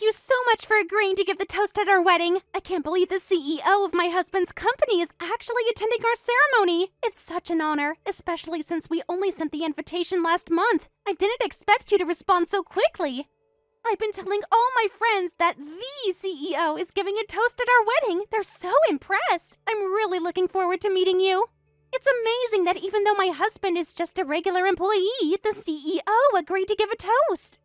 Thank you so much for agreeing to give the toast at our wedding. I can't believe the CEO of my husband's company is actually attending our ceremony. It's such an honor, especially since we only sent the invitation last month. I didn't expect you to respond so quickly. I've been telling all my friends that the CEO is giving a toast at our wedding. They're so impressed. I'm really looking forward to meeting you. It's amazing that even though my husband is just a regular employee, the CEO agreed to give a toast.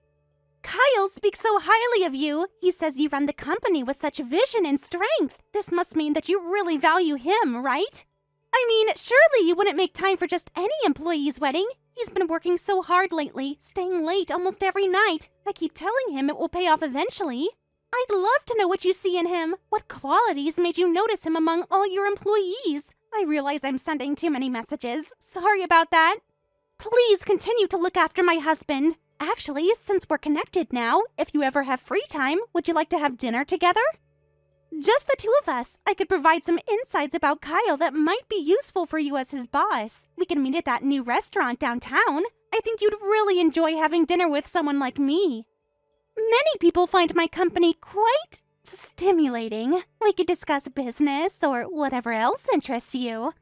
Kyle speaks so highly of you. He says you run the company with such vision and strength. This must mean that you really value him, right? I mean, surely you wouldn't make time for just any employee's wedding. He's been working so hard lately, staying late almost every night. I keep telling him it will pay off eventually. I'd love to know what you see in him. What qualities made you notice him among all your employees? I realize I'm sending too many messages. Sorry about that. Please continue to look after my husband. Actually, since we're connected now, if you ever have free time, would you like to have dinner together? Just the two of us. I could provide some insights about Kyle that might be useful for you as his boss. We can meet at that new restaurant downtown. I think you'd really enjoy having dinner with someone like me. Many people find my company quite stimulating. We could discuss business or whatever else interests you.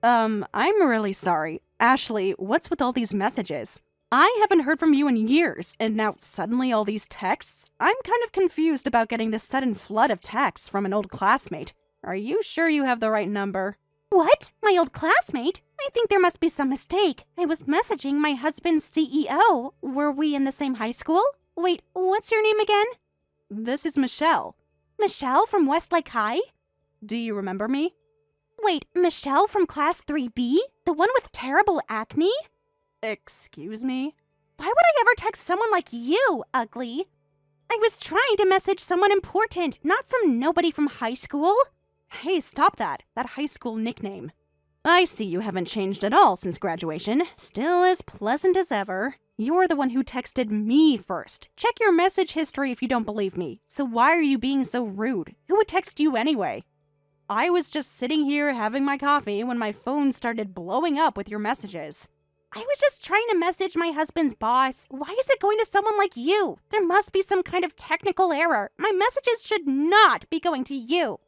I'm really sorry. Ashley, what's with all these messages? I haven't heard from you in years, and now suddenly all these texts? I'm kind of confused about getting this sudden flood of texts from an old classmate. Are you sure you have the right number? What? My old classmate? I think there must be some mistake. I was messaging my husband's CEO. Were we in the same high school? Wait, what's your name again? This is Michelle. Michelle from Westlake High? Do you remember me? Wait, Michelle from Class 3B? The one with terrible acne? Excuse me? Why would I ever text someone like you, ugly? I was trying to message someone important, not some nobody from high school. Hey, stop that. That high school nickname. I see you haven't changed at all since graduation. Still as pleasant as ever. You're the one who texted me first. Check your message history if you don't believe me. So why are you being so rude? Who would text you anyway? I was just sitting here having my coffee when my phone started blowing up with your messages. I was just trying to message my husband's boss. Why is it going to someone like you? There must be some kind of technical error. My messages should not be going to you.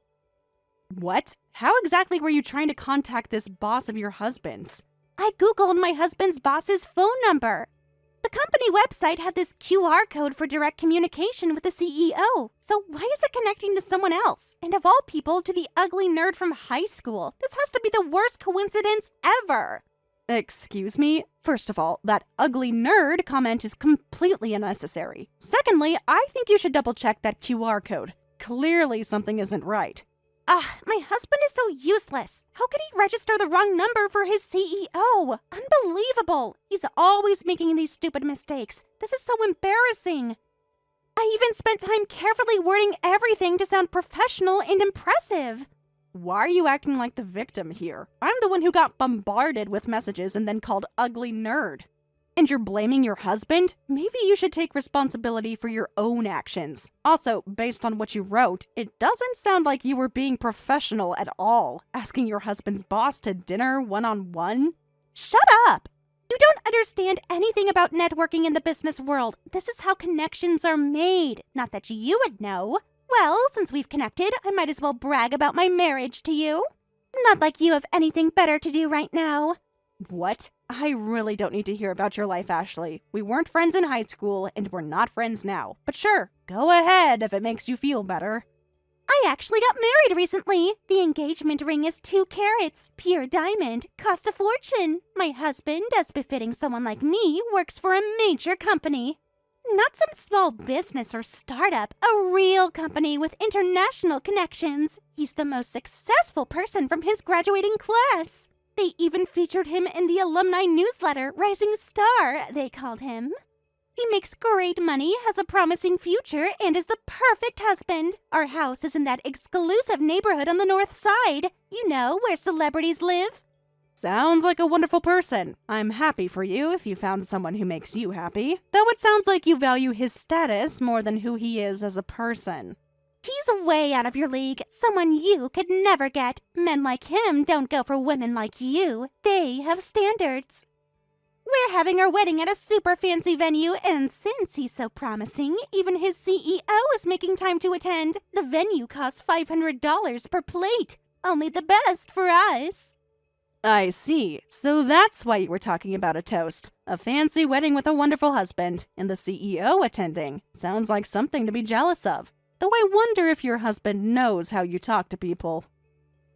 What? How exactly were you trying to contact this boss of your husband's? I Googled my husband's boss's phone number. The company website had this QR code for direct communication with the CEO. So why is it connecting to someone else? And of all people, to the ugly nerd from high school. This has to be the worst coincidence ever. Excuse me? First of all, that ugly nerd comment is completely unnecessary. Secondly, I think you should double check that QR code. Clearly something isn't right. My husband is so useless. How could he register the wrong number for his CEO? Unbelievable. He's always making these stupid mistakes. This is so embarrassing. I even spent time carefully wording everything to sound professional and impressive. Why are you acting like the victim here? I'm the one who got bombarded with messages and then called ugly nerd. And you're blaming your husband? Maybe you should take responsibility for your own actions. Also, based on what you wrote, it doesn't sound like you were being professional at all, asking your husband's boss to dinner one-on-one. Shut up! You don't understand anything about networking in the business world. This is how connections are made. Not that you would know. Well, since we've connected, I might as well brag about my marriage to you. Not like you have anything better to do right now. What? I really don't need to hear about your life, Ashley. We weren't friends in high school, and we're not friends now. But sure, go ahead if it makes you feel better. I actually got married recently. The engagement ring is 2 carats, pure diamond, cost a fortune. My husband, as befitting someone like me, works for a major company. Not some small business or startup, a real company with international connections. He's the most successful person from his graduating class. They even featured him in the alumni newsletter, Rising Star, they called him. He makes great money, has a promising future, and is the perfect husband. Our house is in that exclusive neighborhood on the north side. You know, where celebrities live. Sounds like a wonderful person. I'm happy for you if you found someone who makes you happy. Though it sounds like you value his status more than who he is as a person. He's way out of your league. Someone you could never get. Men like him don't go for women like you. They have standards. We're having our wedding at a super fancy venue, and since he's so promising, even his CEO is making time to attend. The venue costs $500 per plate. Only the best for us. I see. So that's why you were talking about a toast. A fancy wedding with a wonderful husband, and the CEO attending. Sounds like something to be jealous of. Though I wonder if your husband knows how you talk to people.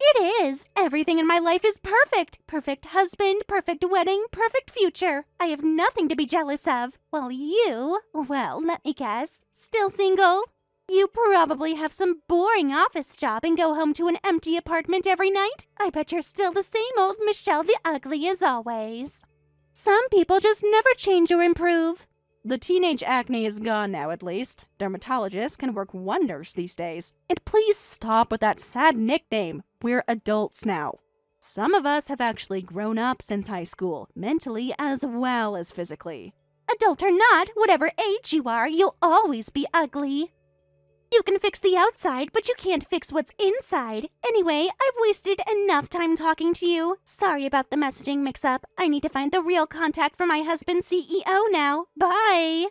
It is. Everything in my life is perfect. Perfect husband, perfect wedding, perfect future. I have nothing to be jealous of. While you, well, let me guess, still single? You probably have some boring office job and go home to an empty apartment every night. I bet you're still the same old Michelle the Ugly as always. Some people just never change or improve. The teenage acne is gone now, at least. Dermatologists can work wonders these days. And please stop with that sad nickname. We're adults now. Some of us have actually grown up since high school, mentally as well as physically. Adult or not, whatever age you are, you'll always be ugly. You can fix the outside, but you can't fix what's inside. Anyway, I've wasted enough time talking to you. Sorry about the messaging mix-up. I need to find the real contact for my husband's CEO now. Bye!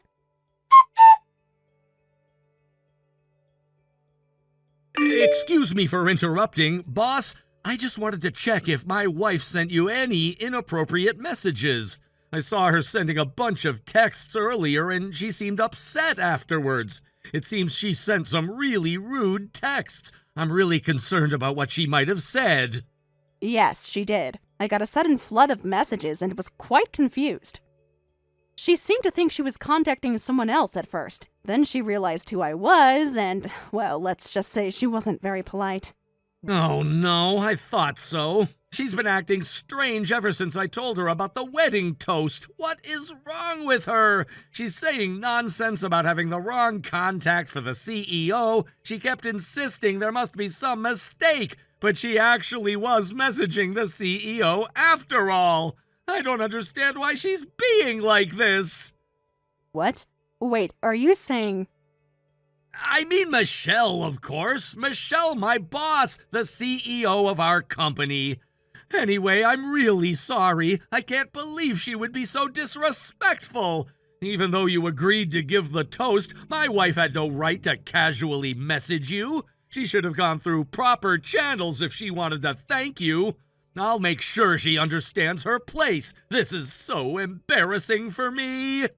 Excuse me for interrupting, boss. I just wanted to check if my wife sent you any inappropriate messages. I saw her sending a bunch of texts earlier and she seemed upset afterwards. It seems she sent some really rude texts. I'm really concerned about what she might have said. Yes, she did. I got a sudden flood of messages and was quite confused. She seemed to think she was contacting someone else at first. Then she realized who I was and, well, let's just say she wasn't very polite. Oh no, I thought so. She's been acting strange ever since I told her about the wedding toast. What is wrong with her? She's saying nonsense about having the wrong contact for the CEO. She kept insisting there must be some mistake, but she actually was messaging the CEO after all. I don't understand why she's being like this. What? Wait, are you saying... I mean Michelle, of course. Michelle, my boss, the CEO of our company. Anyway, I'm really sorry. I can't believe she would be so disrespectful. Even though you agreed to give the toast, my wife had no right to casually message you. She should have gone through proper channels if she wanted to thank you. I'll make sure she understands her place. This is so embarrassing for me.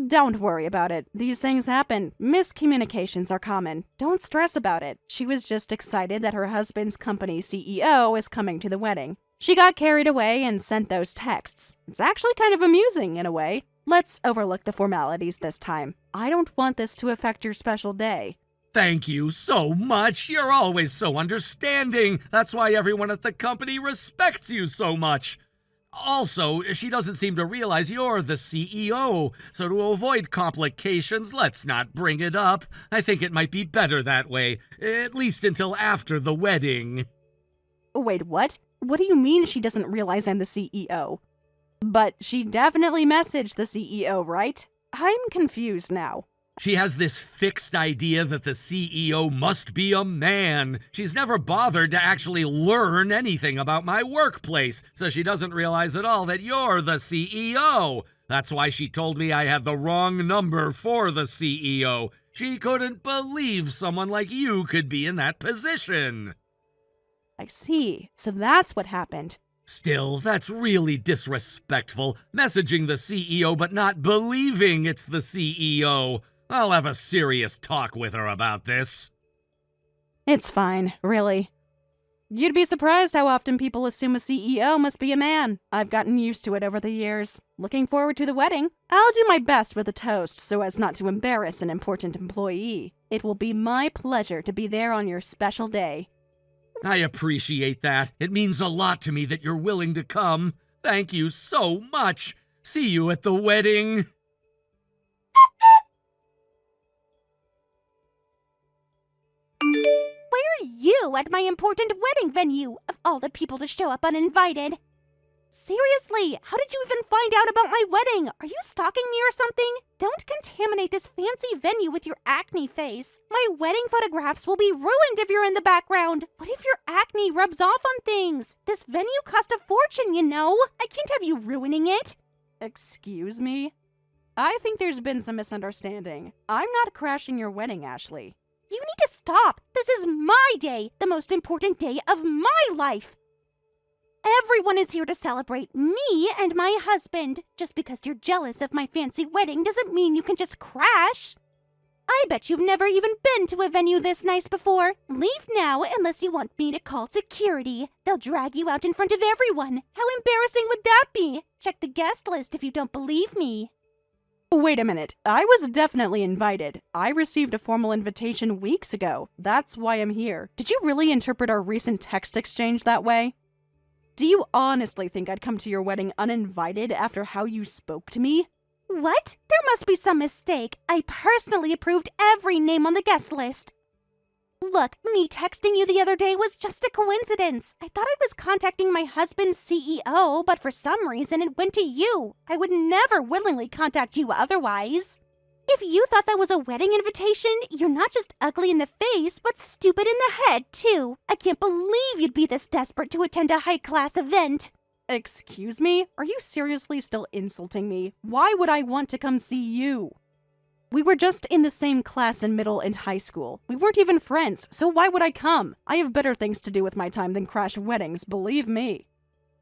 Don't worry about it. These things happen. Miscommunications are common. Don't stress about it. She was just excited that her husband's company CEO is coming to the wedding. She got carried away and sent those texts. It's actually kind of amusing in a way. Let's overlook the formalities this time. I don't want this to affect your special day. Thank you so much. You're always so understanding. That's why everyone at the company respects you so much. Also, she doesn't seem to realize you're the CEO, so to avoid complications, let's not bring it up. I think it might be better that way, at least until after the wedding. Wait, what? What do you mean she doesn't realize I'm the CEO? But she definitely messaged the CEO, right? I'm confused now. She has this fixed idea that the CEO must be a man. She's never bothered to actually learn anything about my workplace, so she doesn't realize at all that you're the CEO. That's why she told me I had the wrong number for the CEO. She couldn't believe someone like you could be in that position. I see. So that's what happened. Still, that's really disrespectful, messaging the CEO but not believing it's the CEO. I'll have a serious talk with her about this. It's fine, really. You'd be surprised how often people assume a CEO must be a man. I've gotten used to it over the years. Looking forward to the wedding. I'll do my best with the toast so as not to embarrass an important employee. It will be my pleasure to be there on your special day. I appreciate that. It means a lot to me that you're willing to come. Thank you so much. See you at the wedding. Where are you at my important wedding venue, of all the people to show up uninvited? Seriously, how did you even find out about my wedding? Are you stalking me or something? Don't contaminate this fancy venue with your acne face. My wedding photographs will be ruined if you're in the background. What if your acne rubs off on things? This venue cost a fortune, you know. I can't have you ruining it. Excuse me? I think there's been some misunderstanding. I'm not crashing your wedding, Ashley. You need to stop. This is my day, the most important day of my life. Everyone is here to celebrate me and my husband. Just because you're jealous of my fancy wedding doesn't mean you can just crash. I bet you've never even been to a venue this nice before. Leave now unless you want me to call security. They'll drag you out in front of everyone. How embarrassing would that be? Check the guest list if you don't believe me. Wait a minute. I was definitely invited. I received a formal invitation weeks ago. That's why I'm here. Did you really interpret our recent text exchange that way? Do you honestly think I'd come to your wedding uninvited after how you spoke to me? What? There must be some mistake. I personally approved every name on the guest list. Look, me texting you the other day was just a coincidence. I thought I was contacting my husband's CEO, but for some reason it went to you. I would never willingly contact you otherwise. If you thought that was a wedding invitation, you're not just ugly in the face, but stupid in the head, too. I can't believe you'd be this desperate to attend a high-class event. Excuse me? Are you seriously still insulting me? Why would I want to come see you? We were just in the same class in middle and high school. We weren't even friends, so why would I come? I have better things to do with my time than crash weddings, believe me.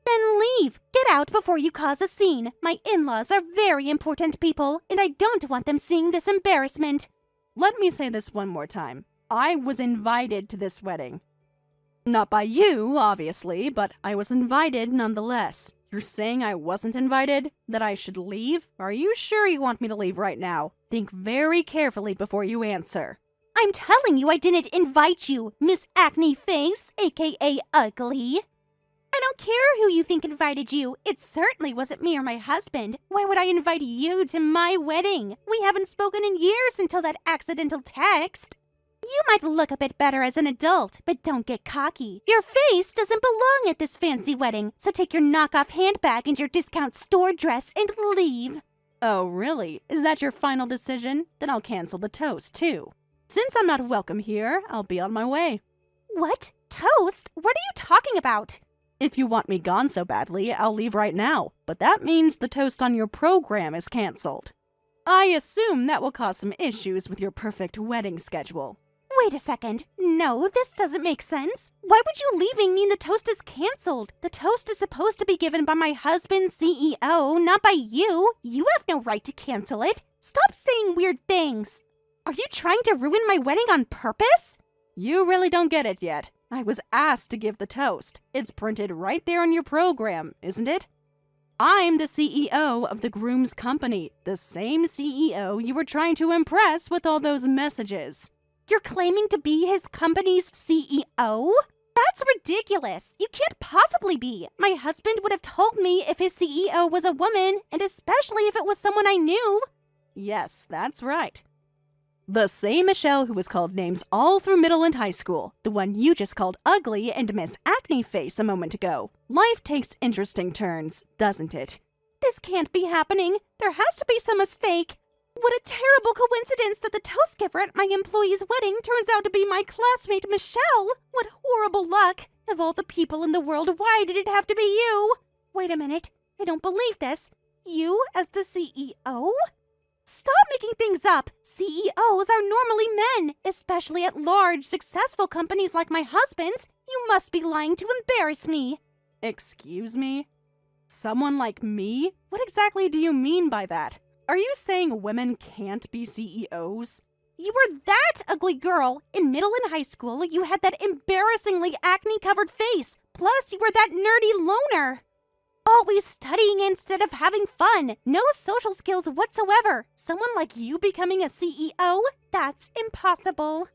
Then leave. Get out before you cause a scene. My in-laws are very important people, and I don't want them seeing this embarrassment. Let me say this one more time. I was invited to this wedding. Not by you, obviously, but I was invited nonetheless. You're saying I wasn't invited? That I should leave? Are you sure you want me to leave right now? Think very carefully before you answer. I'm telling you I didn't invite you, Miss Acne Face, aka Ugly. I don't care who you think invited you. It certainly wasn't me or my husband. Why would I invite you to my wedding? We haven't spoken in years until that accidental text. You might look a bit better as an adult, but don't get cocky. Your face doesn't belong at this fancy wedding, so take your knockoff handbag and your discount store dress and leave. Oh, really? Is that your final decision? Then I'll cancel the toast, too. Since I'm not welcome here, I'll be on my way. What? Toast? What are you talking about? If you want me gone so badly, I'll leave right now. But that means the toast on your program is canceled. I assume that will cause some issues with your perfect wedding schedule. Wait a second. No, this doesn't make sense. Why would you leaving mean the toast is canceled? The toast is supposed to be given by my husband's CEO, not by you. You have no right to cancel it. Stop saying weird things. Are you trying to ruin my wedding on purpose? You really don't get it yet. I was asked to give the toast. It's printed right there on your program, isn't it? I'm the CEO of the groom's company, the same CEO you were trying to impress with all those messages. You're claiming to be his company's CEO? That's ridiculous. You can't possibly be. My husband would have told me if his CEO was a woman, and especially if it was someone I knew. Yes, that's right. The same Michelle who was called names all through middle and high school. The one you just called ugly and Miss Acne Face a moment ago. Life takes interesting turns, doesn't it? This can't be happening. There has to be some mistake. What a terrible coincidence that the toast giver at my employee's wedding turns out to be my classmate Michelle. What horrible luck. Of all the people in the world, why did it have to be you? Wait a minute. I don't believe this. You as the CEO? Stop making things up. CEOs are normally men, especially at large, successful companies like my husband's. You must be lying to embarrass me. Excuse me? Someone like me? What exactly do you mean by that? Are you saying women can't be CEOs? You were that ugly girl. In middle and high school, you had that embarrassingly acne-covered face. Plus, you were that nerdy loner. Always studying instead of having fun. No social skills whatsoever. Someone like you becoming a CEO? That's impossible.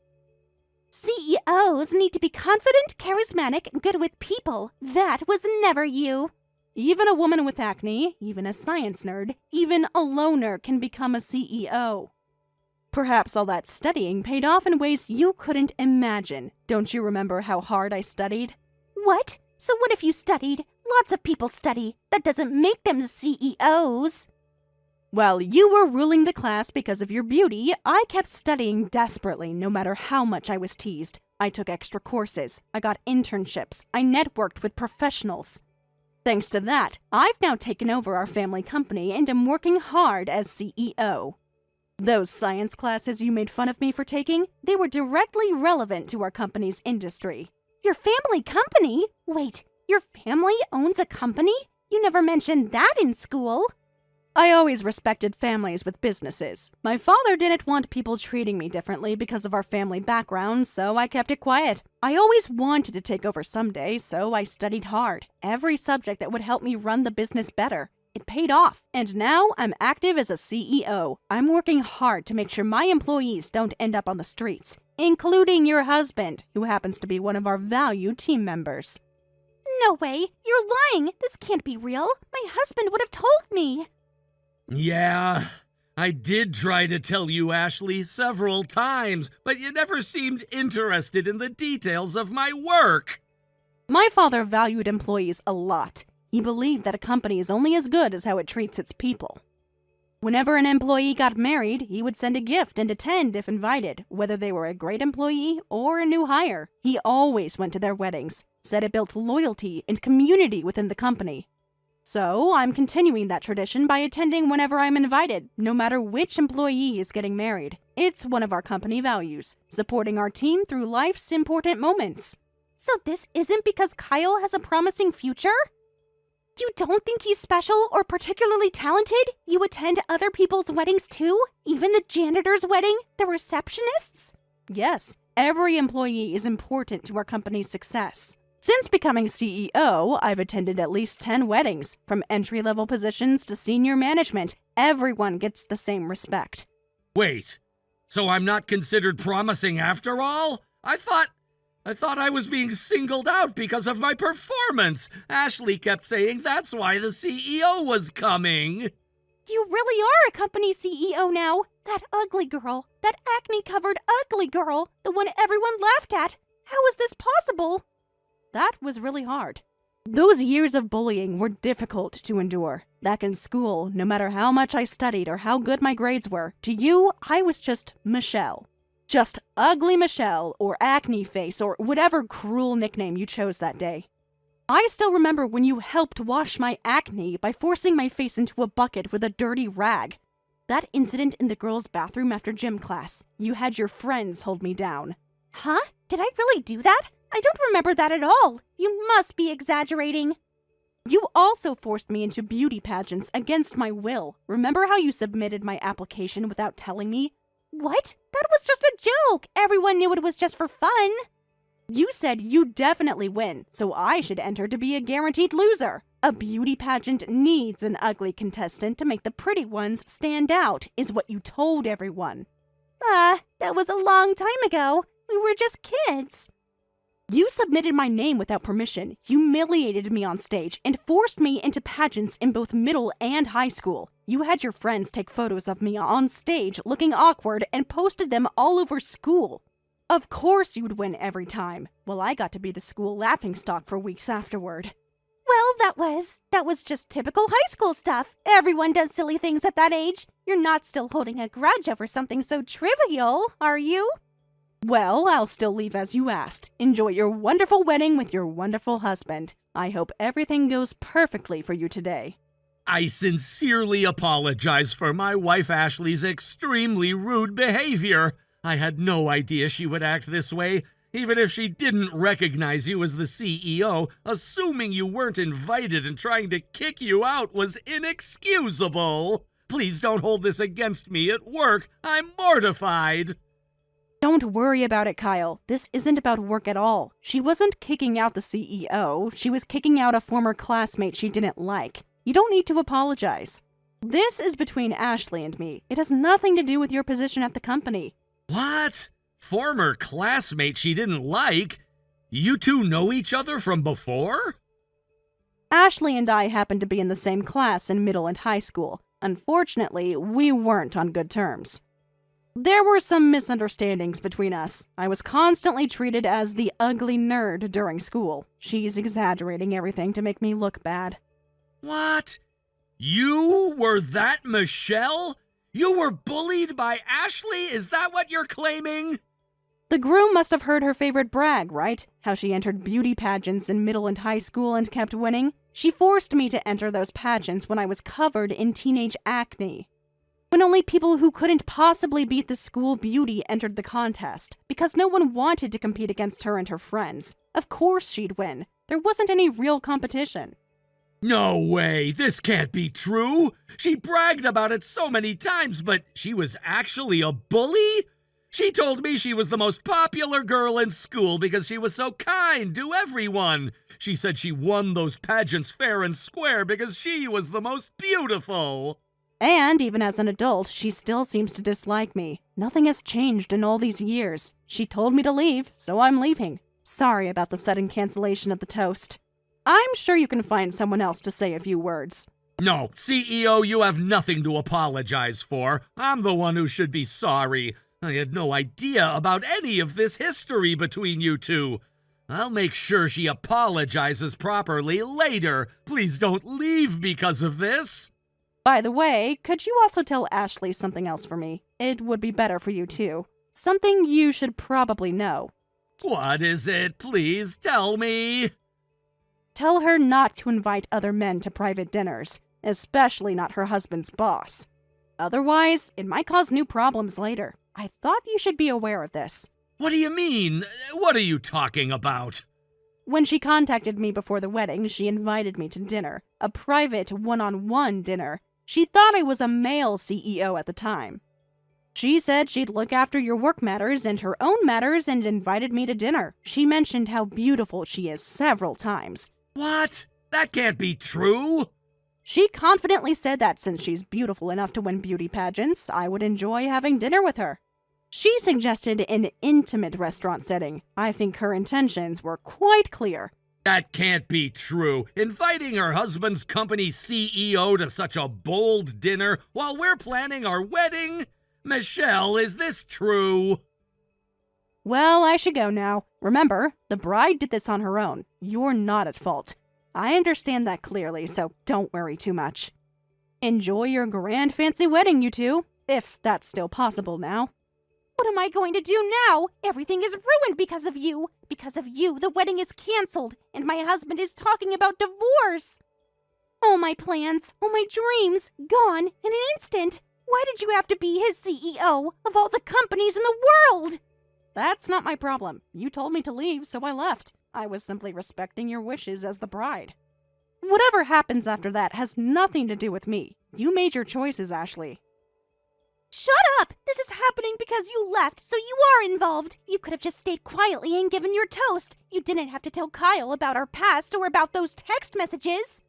CEOs need to be confident, charismatic, good with people. That was never you. Even a woman with acne, even a science nerd, even a loner can become a CEO. Perhaps all that studying paid off in ways you couldn't imagine. Don't you remember how hard I studied? What? So what if you studied? Lots of people study. That doesn't make them CEOs. While you were ruling the class because of your beauty, I kept studying desperately no matter how much I was teased. I took extra courses. I got internships. I networked with professionals. Thanks to that, I've now taken over our family company and am working hard as CEO. Those science classes you made fun of me for taking, they were directly relevant to our company's industry. Your family company? Wait, your family owns a company? You never mentioned that in school. I always respected families with businesses. My father didn't want people treating me differently because of our family background, so I kept it quiet. I always wanted to take over someday, so I studied hard. Every subject that would help me run the business better. It paid off, and now I'm active as a CEO. I'm working hard to make sure my employees don't end up on the streets, including your husband, who happens to be one of our valued team members. No way, you're lying. This can't be real. My husband would have told me. Yeah, I did try to tell you, Ashley, several times, but you never seemed interested in the details of my work. My father valued employees a lot. He believed that a company is only as good as how it treats its people. Whenever an employee got married, he would send a gift and attend if invited, whether they were a great employee or a new hire. He always went to their weddings, said it built loyalty and community within the company. So, I'm continuing that tradition by attending whenever I'm invited, no matter which employee is getting married. It's one of our company values, supporting our team through life's important moments. So this isn't because Kyle has a promising future? You don't think he's special or particularly talented? You attend other people's weddings too? Even the janitor's wedding? The receptionists? Yes, every employee is important to our company's success. Since becoming CEO, I've attended at least 10 weddings, from entry-level positions to senior management. Everyone gets the same respect. Wait, so I'm not considered promising after all? I thought I was being singled out because of my performance. Ashley kept saying that's why the CEO was coming. You really are a company CEO now. That ugly girl, that acne-covered ugly girl, the one everyone laughed at. How is this possible? That was really hard. Those years of bullying were difficult to endure. Back in school, no matter how much I studied or how good my grades were, to you, I was just Michelle. Just ugly Michelle, or acne face, or whatever cruel nickname you chose that day. I still remember when you helped wash my acne by forcing my face into a bucket with a dirty rag. That incident in the girls' bathroom after gym class. You had your friends hold me down. Huh? Did I really do that? I don't remember that at all. You must be exaggerating. You also forced me into beauty pageants against my will. Remember how you submitted my application without telling me? What? That was just a joke. Everyone knew it was just for fun. You said you'd definitely win, so I should enter to be a guaranteed loser. A beauty pageant needs an ugly contestant to make the pretty ones stand out, is what you told everyone. That was a long time ago. We were just kids. You submitted my name without permission, humiliated me on stage, and forced me into pageants in both middle and high school. You had your friends take photos of me on stage looking awkward and posted them all over school. Of course you'd win every time. Well, I got to be the school laughingstock for weeks afterward. Well, that was just typical high school stuff. Everyone does silly things at that age. You're not still holding a grudge over something so trivial, are you? Well, I'll still leave as you asked. Enjoy your wonderful wedding with your wonderful husband. I hope everything goes perfectly for you today. I sincerely apologize for my wife Ashley's extremely rude behavior. I had no idea she would act this way. Even if she didn't recognize you as the CEO, assuming you weren't invited and trying to kick you out was inexcusable. Please don't hold this against me at work. I'm mortified. Don't worry about it, Kyle. This isn't about work at all. She wasn't kicking out the CEO. She was kicking out a former classmate she didn't like. You don't need to apologize. This is between Ashley and me. It has nothing to do with your position at the company. What? Former classmate she didn't like? You two know each other from before? Ashley and I happened to be in the same class in middle and high school. Unfortunately, we weren't on good terms. There were some misunderstandings between us. I was constantly treated as the ugly nerd during school. She's exaggerating everything to make me look bad. What? You were that Michelle? You were bullied by Ashley? Is that what you're claiming? The groom must have heard her favorite brag, right? How she entered beauty pageants in middle and high school and kept winning. She forced me to enter those pageants when I was covered in teenage acne. When only people who couldn't possibly beat the school beauty entered the contest, because no one wanted to compete against her and her friends. Of course she'd win. There wasn't any real competition. No way, this can't be true. She bragged about it so many times, but she was actually a bully? She told me she was the most popular girl in school because she was so kind to everyone. She said she won those pageants fair and square because she was the most beautiful. And even as an adult, she still seems to dislike me. Nothing has changed in all these years. She told me to leave, so I'm leaving. Sorry about the sudden cancellation of the toast. I'm sure you can find someone else to say a few words. No, CEO, you have nothing to apologize for. I'm the one who should be sorry. I had no idea about any of this history between you two. I'll make sure she apologizes properly later. Please don't leave because of this. By the way, could you also tell Ashley something else for me? It would be better for you too. Something you should probably know. What is it? Please tell me. Tell her not to invite other men to private dinners, especially not her husband's boss. Otherwise, it might cause new problems later. I thought you should be aware of this. What do you mean? What are you talking about? When she contacted me before the wedding, she invited me to dinner, a private one-on-one dinner. She thought I was a male CEO at the time. She said she'd look after your work matters and her own matters and invited me to dinner. She mentioned how beautiful she is several times. What? That can't be true. She confidently said that since she's beautiful enough to win beauty pageants, I would enjoy having dinner with her. She suggested an intimate restaurant setting. I think her intentions were quite clear. That can't be true. Inviting her husband's company CEO to such a bold dinner while we're planning our wedding? Michelle, is this true? Well, I should go now. Remember, the bride did this on her own. You're not at fault. I understand that clearly, so don't worry too much. Enjoy your grand fancy wedding, you two, if that's still possible now. What am I going to do now? Everything is ruined because of you. Because of you, the wedding is canceled, and my husband is talking about divorce. All my plans, all my dreams, gone in an instant. Why did you have to be his CEO of all the companies in the world? That's not my problem. You told me to leave, so I left. I was simply respecting your wishes as the bride. Whatever happens after that has nothing to do with me. You made your choices, Ashley. Shut up! This is happening because you left, so you are involved. You could have just stayed quietly and given your toast. You didn't have to tell Kyle about our past or about those text messages.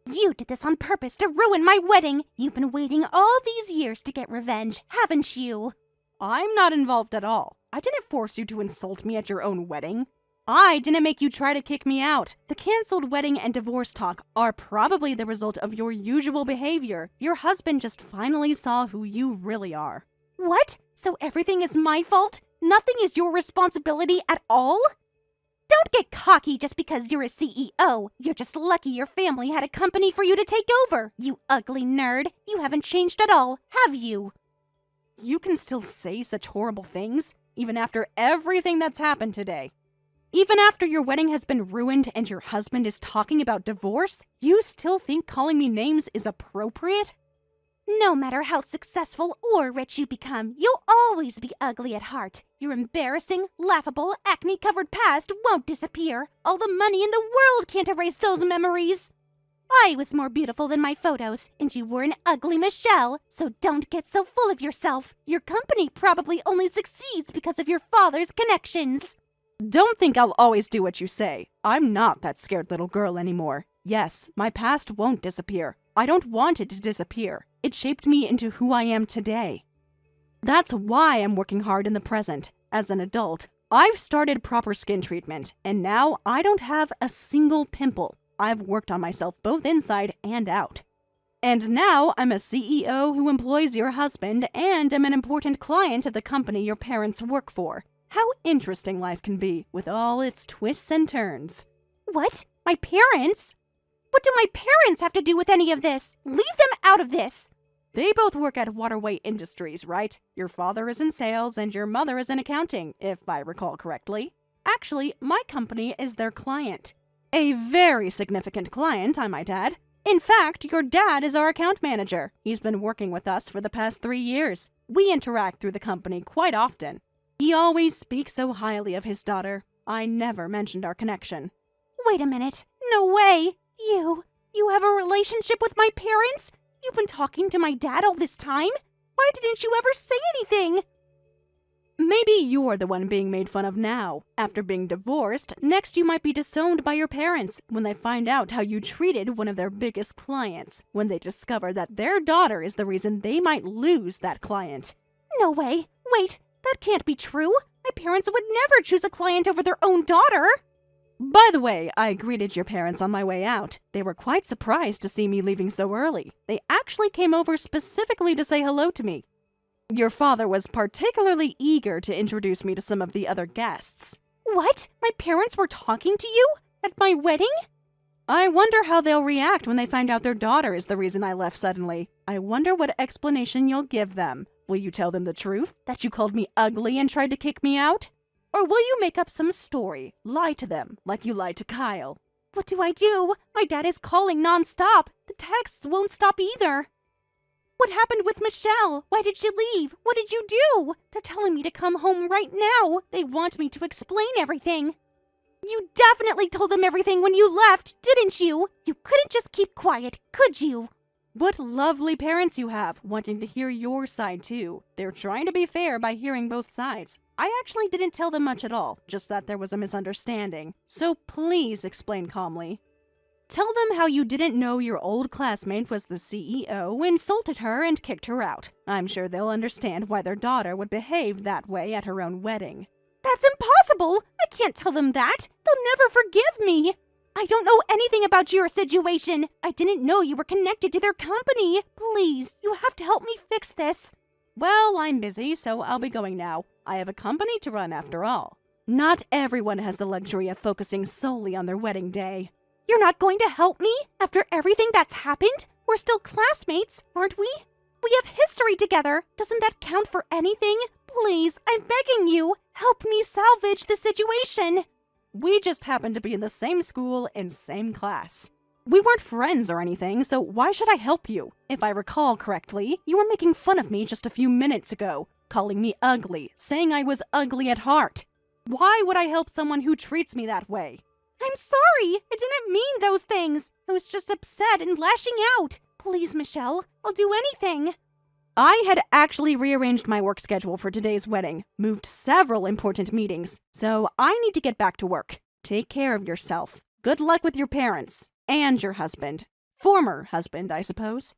You did this on purpose to ruin my wedding. You've been waiting all these years to get revenge, haven't you? I'm not involved at all. I didn't force you to insult me at your own wedding. I didn't make you try to kick me out. The canceled wedding and divorce talk are probably the result of your usual behavior. Your husband just finally saw who you really are. What? So everything is my fault? Nothing is your responsibility at all? Don't get cocky just because you're a CEO. You're just lucky your family had a company for you to take over. You ugly nerd. You haven't changed at all, have you? You can still say such horrible things, even after everything that's happened today. Even after your wedding has been ruined and your husband is talking about divorce, you still think calling me names is appropriate? No matter how successful or rich you become, you'll always be ugly at heart. Your embarrassing, laughable, acne-covered past won't disappear. All the money in the world can't erase those memories. I was more beautiful than my photos, and you were an ugly Michelle, so don't get so full of yourself. Your company probably only succeeds because of your father's connections. Don't think I'll always do what you say. I'm not that scared little girl anymore. Yes, my past won't disappear. I don't want it to disappear. It shaped me into who I am today. That's why I'm working hard in the present. As an adult, I've started proper skin treatment, and now I don't have a single pimple. I've worked on myself both inside and out. And now I'm a CEO who employs your husband and am an important client of the company your parents work for. How interesting life can be with all its twists and turns. What? My parents? What do my parents have to do with any of this? Leave them out of this! They both work at Waterway Industries, right? Your father is in sales and your mother is in accounting, if I recall correctly. Actually, my company is their client. A very significant client, I might add. In fact, your dad is our account manager. He's been working with us for the past 3 years. We interact through the company quite often. He always speaks so highly of his daughter. I never mentioned our connection. Wait a minute. No way. You have a relationship with my parents? You've been talking to my dad all this time? Why didn't you ever say anything? Maybe you're the one being made fun of now. After being divorced, next you might be disowned by your parents when they find out how you treated one of their biggest clients, when they discover that their daughter is the reason they might lose that client. No way. Wait, that can't be true. My parents would never choose a client over their own daughter. By the way, I greeted your parents on my way out. They were quite surprised to see me leaving so early. They actually came over specifically to say hello to me. Your father was particularly eager to introduce me to some of the other guests. What? My parents were talking to you? At my wedding? I wonder how they'll react when they find out their daughter is the reason I left suddenly. I wonder what explanation you'll give them. Will you tell them the truth? That you called me ugly and tried to kick me out? Or will you make up some story, lie to them, like you lied to Kyle? What do I do? My dad is calling nonstop. The texts won't stop either. What happened with Michelle? Why did she leave? What did you do? They're telling me to come home right now. They want me to explain everything. You definitely told them everything when you left, didn't you? You couldn't just keep quiet, could you? What lovely parents you have, wanting to hear your side too. They're trying to be fair by hearing both sides. I actually didn't tell them much at all, just that there was a misunderstanding. So please explain calmly. Tell them how you didn't know your old classmate was the CEO, insulted her, and kicked her out. I'm sure they'll understand why their daughter would behave that way at her own wedding. That's impossible! I can't tell them that. They'll never forgive me. I don't know anything about your situation. I didn't know you were connected to their company. Please, you have to help me fix this. Well, I'm busy, so I'll be going now. I have a company to run after all. Not everyone has the luxury of focusing solely on their wedding day. You're not going to help me? After everything that's happened? We're still classmates, aren't we? We have history together. Doesn't that count for anything? Please, I'm begging you, help me salvage the situation. We just happen to be in the same school and same class. We weren't friends or anything, so why should I help you? If I recall correctly, you were making fun of me just a few minutes ago, calling me ugly, saying I was ugly at heart. Why would I help someone who treats me that way? I'm sorry. I didn't mean those things. I was just upset and lashing out. Please, Michelle, I'll do anything. I had actually rearranged my work schedule for today's wedding, moved several important meetings, so I need to get back to work. Take care of yourself. Good luck with your parents and your husband. Former husband, I suppose.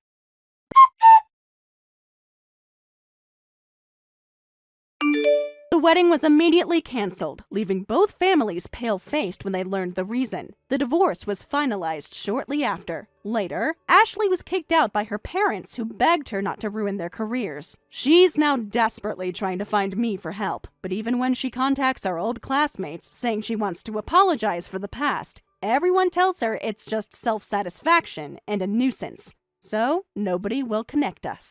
The wedding was immediately canceled, leaving both families pale-faced when they learned the reason. The divorce was finalized shortly after. Later, Ashley was kicked out by her parents who begged her not to ruin their careers. She's now desperately trying to find me for help, but even when she contacts our old classmates saying she wants to apologize for the past, everyone tells her it's just self-satisfaction and a nuisance. So, nobody will connect us.